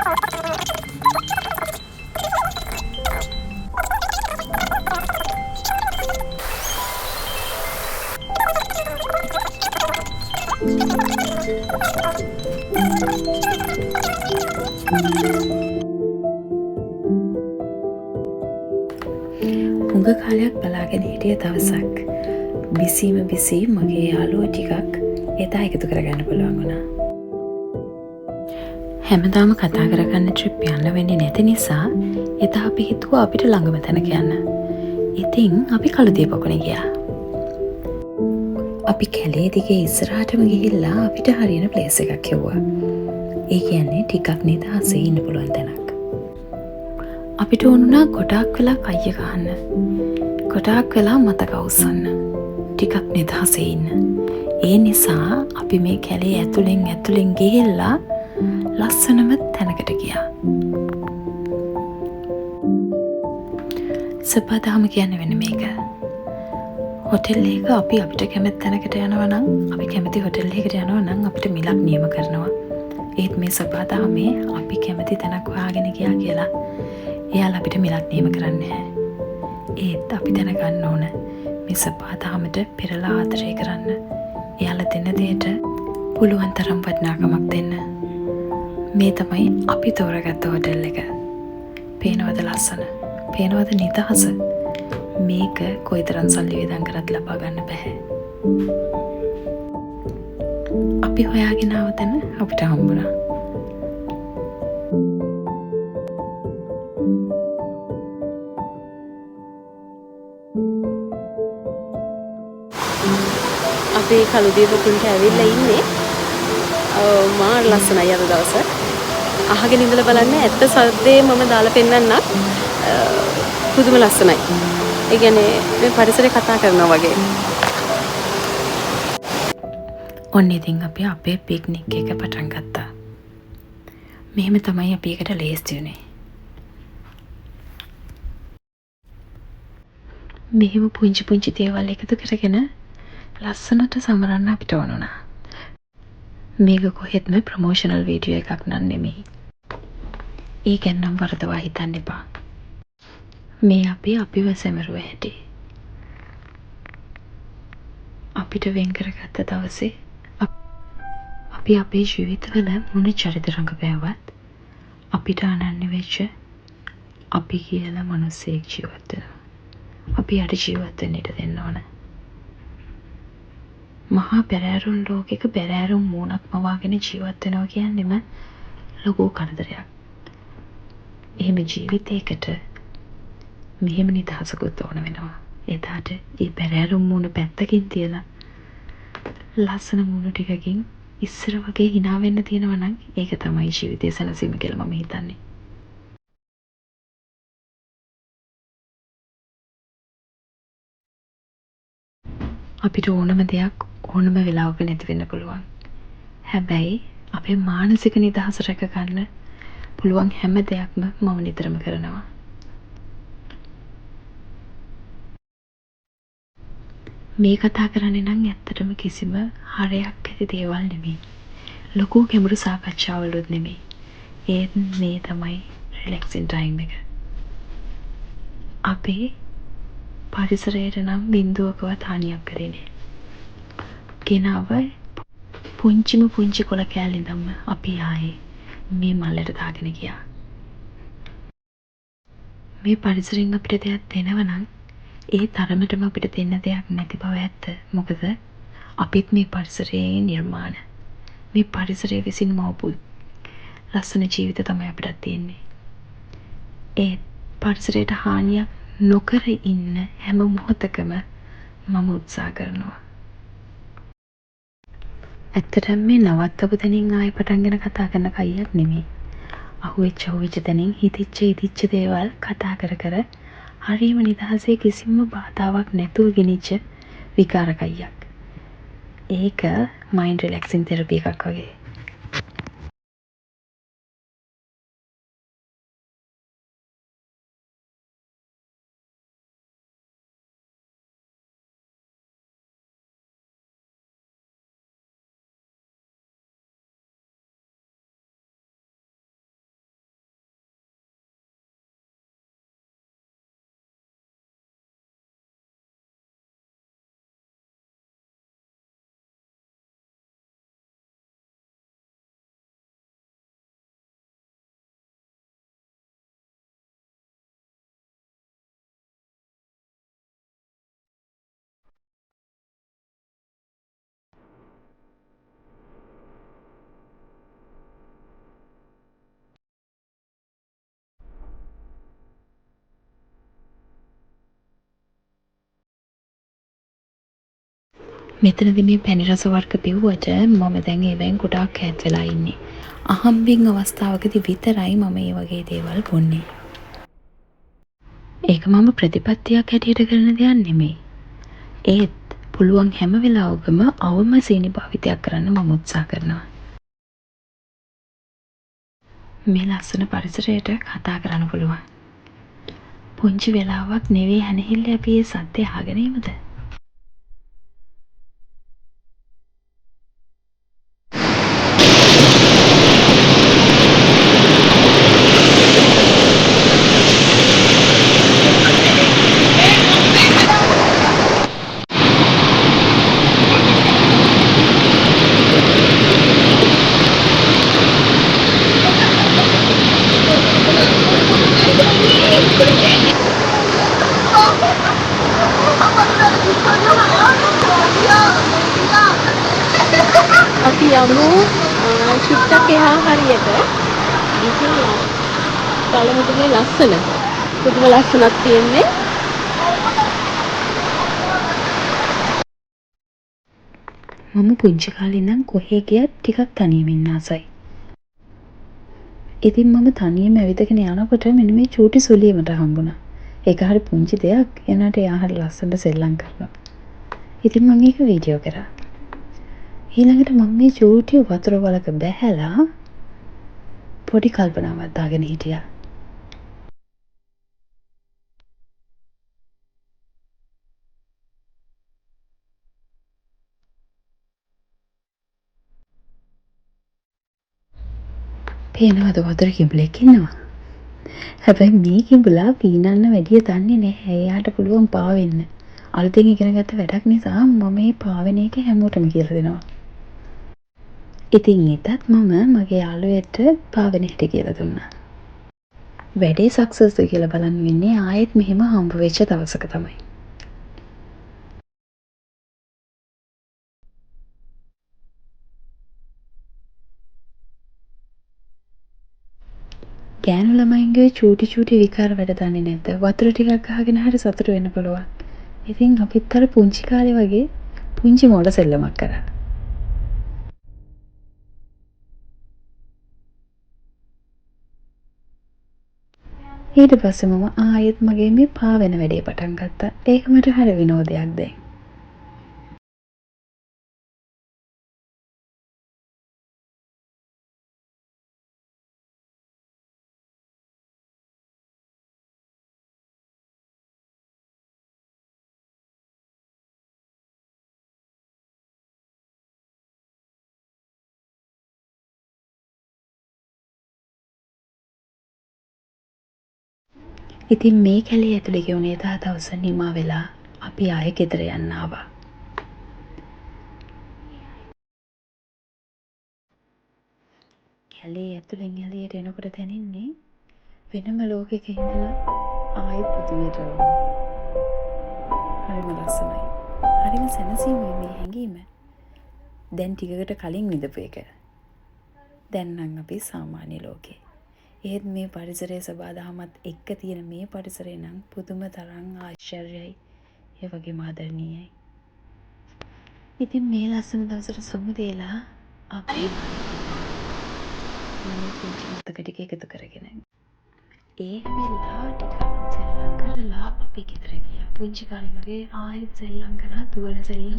හුඟ කාලයක් බලාගෙන හිටිය දවසක් බිසීම බිසී මගේ යාළුවෝ ටිකක් එදා එකතු කරගන්න පුළුවන් වුණා. හැමදාම කතා කරගන්න ට්‍රිප් යන්න වෙන්නේ නැති නිසා එදා අපි හිතුවා අපිට ළඟම තැනක යන්න. ඉතින් අපි කළුදිය පොකුණේ ගියා. අපි කැලේ දිගේ ඉස්සරහටම ගිහිල්ලා අපිට හරියන ප්ලේස් එකක් කිව්වා. ඒ කියන්නේ ටිකක් නිදහසේ ඉන්න පුළුවන් තැනක්. අපිට ඕනුනා ගොඩාක් වෙලා කයිය ගහන්න. ගොඩාක් වෙලා මතක අවුස්සන්න. ටිකක් නිදහසේ ඉන්න. ඒ නිසා අපි මේ කැලේ ඇතුලෙන් ගිහිල්ලා ලස්සනම තැනකට ගියා. සබදාම කියන්නේ වෙන මේක. හොටෙල් එක අපි අපිට කැමති තැනකට යනවා නම් අපි කැමති හොටෙල් එකකට යනවා නම් අපිට මිලක් නියම කරනවා. ඒත් මේ සබදාමේ අපි කැමති තැනක් හොයාගෙන ගියා කියලා එයාලා අපිට මිලක් නියම කරන්නේ නැහැ. ඒත් අපි දැනගන්න ඕන මේ සබදාමට පෙරලා ආදරය කරන්න. එයාලා දෙන දෙයට පුළුවන් තරම් වටිනාකමක් දෙන්න. මේ තමයි අපි තෝරගත්ත හොටෙල් එක. පේනවද ලස්සන? පේනවද නිදහස? මේක කොයිතරම් සල්ලි වේදන් කරත් ලබා ගන්න බෑ. අපි හොයාගෙන ආව තැන අපිට හම්බුණා. අපි කළුදිය පොකුණට ඇවිල්ලා ඉන්නේ. මාර ලස්සනයි අද දවස. අහගෙන ඉඳලා බලන්න ඇත්ත සද්දේ මම දාලා පෙන්නන්නම්. පුදුම ලස්සනයි. ඒ කියන්නේ මේ පරිසරය කතා කරනවා වගේ. ඔන්න ඉතින් අපි අපේ පික්නික් එක පටන් ගත්තා. මෙහෙම තමයි අපි එකට ලේස්ති වුණේ. මෙහෙම පුංචි දේවල් එකතු කරගෙන ලස්සනට සමරන්න අපිට ඕන වුණා. මේක කොහෙත්ම ප්‍රොමෝෂනල් වීඩියෝ එකක් නන් නෙමෙයි. ඒ ගැන්නම් වරදවා හිතන්න එපා. මේ අපිව සැමරුව හැටි. අපිට වෙන් කරගත්ත දවසේ අපි අපේ ජීවිතවල මොන චරිත රඟපෑවත් අපිට අනන්‍ය වෙච්ච අපි කියලා මිනිස්සෙක් ජීවත් වෙනවා. අපි යට ජීවත් වෙන්න ඉඩ දෙන්න ඕන. මහා බැරෑරුම් ලෝකෙක බැරෑරුම් මූණක් මවාගෙන ජීවත් වෙනවා කියන්නේම ලොකු කරදරයක්. එහෙම ජීවිතයකට මෙහෙම නිදහසකුත් ඕන වෙනවා. එදාට ඒ බැරෑරුම් මූණ පැත්තකින් තියලා ලස්සන මූණ ටිකකින් ඉස්සර වගේ hina වෙන්න තියෙනවා නම් ඒක තමයි ජීවිතයේ සැනසීම කියලා මම හිතන්නේ. අපිට ඕනම දෙයක් ඕනම වෙලාවක නැති වෙන්න පුළුවන්. හැබැයි අපේ මානසික නිදහස රැක ගන්න පුළුවන් හැම දෙයක්ම මම නිතරම කරනවා. මේ කතා කරන්නේ නම් ඇත්තටම කිසිම හරයක් ඇති දේවල් නෙමෙයි. ලොකු ගැඹුරු සාකච්ඡාවලුත් නෙමෙයි. ඒත් මේ තමයි රිලැක්සින් ටයිම් එක. අපේ පරිසරයට නම් බින්දුවකවත් හානියක් කරේ නෑ. ගෙනාව පුංචි කොළ කෑල්ල ඉඳන්ම අපි ආයේ මේ මල්ලට දාගෙන ගියා. මේ පරිසරෙන් අපිට දෙයක් දෙනවා නම් ඒ තරමටම අපිට දෙන්න දෙයක් නැති බව ඇත්ත. මොකද අපිත් මේ පරිසරයේ නිර්මාණ. මේ පරිසරය විසින් මවපු ලස්සන ජීවිත තමයි අපිට තියෙන්නේ. ඒ පරිසරයට හානියක් නොකර ඉන්න හැම මොහොතකම මම උත්සාහ කරනවා. ඇත්තටම මේ නවත්තපු තැනින් ආයෙ පටන් ගෙන කතා කරන කයියක් නෙමෙයි. අහුවෙච්ච තැනින් හිතිච්ච දේවල් කතා කර හරියම නිදහසේ කිසිම බාධාවක් නැතුව ගෙනිච්ච විකාර කයියක්. ඒක මයින්ඩ් රිලැක්සින් තෙරපි එකක් වගේ. මෙතනදි මේ පැණි රස වර්ග බිව්වට මම දැන් ඒවෙන් ගොඩාක් ඈත් වෙලා ඉන්නේ. අහම්බෙන් අවස්ථාවකදී විතරයි මම මේ වගේ දේවල් බොන්නේ. ඒක මම ප්‍රතිපත්තියක් හැටියට කරන දෙයක් නෙමෙයි. ඒත් පුළුවන් හැම වෙලාවකම අවම සීනි භාවිතයක් කරන්න මම උත්සාහ කරනවා. මේ ලස්සන පරිසරයට කතා කරන්න පුළුවන්. පුංචි වෙලාවක් නෙවෙයි හැනහිල්ල අපි ඒ සද්දය අහගෙන ඉමුද? අපි යමු චුට්ටක් එහා හරියට. ඉතින් බලමුද මේ ලස්සන. පුදුම ලස්සනක් තියෙන්නේ. මම පුංචි කාලේ ඉඳන් කොහේ ගියත් ටිකක් තනියම ඉන්න ආසයි. ඉතින් මම තනියම ඇවිදගෙන යනකොට මෙන්න මේ චූටි සුලිය මට හම්බුණා. ඒක හරි පුංචි දෙයක්. එනට එයා හරි ලස්සනට සෙල්ලම් කරනවා. ඉතින් මම ඒක වීඩියෝ කරා. ඊළඟට මම මේ චූටි වතුර වලක බැහැලා පොඩි කල්පනාවක් දාගෙන හිටියා. පේනවද වතුර කිඹුලෙක් ඉන්නවා? හැබැයි මේ කිඹුලා පීනන්න වැඩිය දන්නේ නැහැ. එයාට පුළුවන් පාවෙන්න. අලුතෙන් ඉගෙන ගත්ත වැඩක් නිසා මම මේ පාවෙන එක හැමෝටම කියලා දෙනවා. ඉතින් ඊටත් මම මගේ යාළුවෙට පාවෙන හැටි කියලා දුන්නා. වැඩේ සක්සස්ද කියලා බලන්න වෙන්නේ ආයෙත් මෙහෙම හම්බ වෙච්ච දවසක තමයි. ගෑනු ළමයින්ගේ චූටි විකාර වැඩ දන්නේ නැද්ද? වතුර ටිකක් ගහගෙන හරි සතුට වෙන්න පුළුවන්. ඉතින් අපිත් අර පුංචි කාලේ වගේ පුංචි මොඩ සෙල්ලමක් කරා. ඊට පස්සේ මම ආයෙත් මගේ මේ පාවෙන වැඩේ පටන් ගත්තා. ඒක මට හරි විනෝදයක් දැන්. ඉතින් මේ කැලේ ඇතුලේ ගෙවුනේ තා දවස නිමා වෙලා අපි ආයෙ ගෙදර යන්න ආවා. කැලේ ඇතුලෙන් එළියට එනකොට දැනෙන්නේ වෙනම ලෝකෙක ඉඳලා ආයෙත් පුදුමයට වුණා. හරිම ලස්සනයි. හරිම සැනසීමයි මේ හැඟීම. දැන් ටිකකට කලින් විඳපු එක. දැන් නම් අපි සාමාන්‍ය ලෝකේ. ඒත් මේ පරිසරයේ සබාදහමත් එක්ක තියෙන මේ පරිසරය නම් පුදුම තරම් ආශ්චර්යයි. ඒ වගේම ආදරණීයයි. ඉතින් මේ ලස්සන දවසට සමු දෙලා අපි මේ පුංචි මතක ටික එකතු කරගෙන ඒ වෙලාව ටිකක් සෙල්ලම් කරලා අපි ගෙදර ගියා. පුංචි කාලේ වගේ ආයෙත් සෙල්ලම් කරා තුවල සෙල්ලම්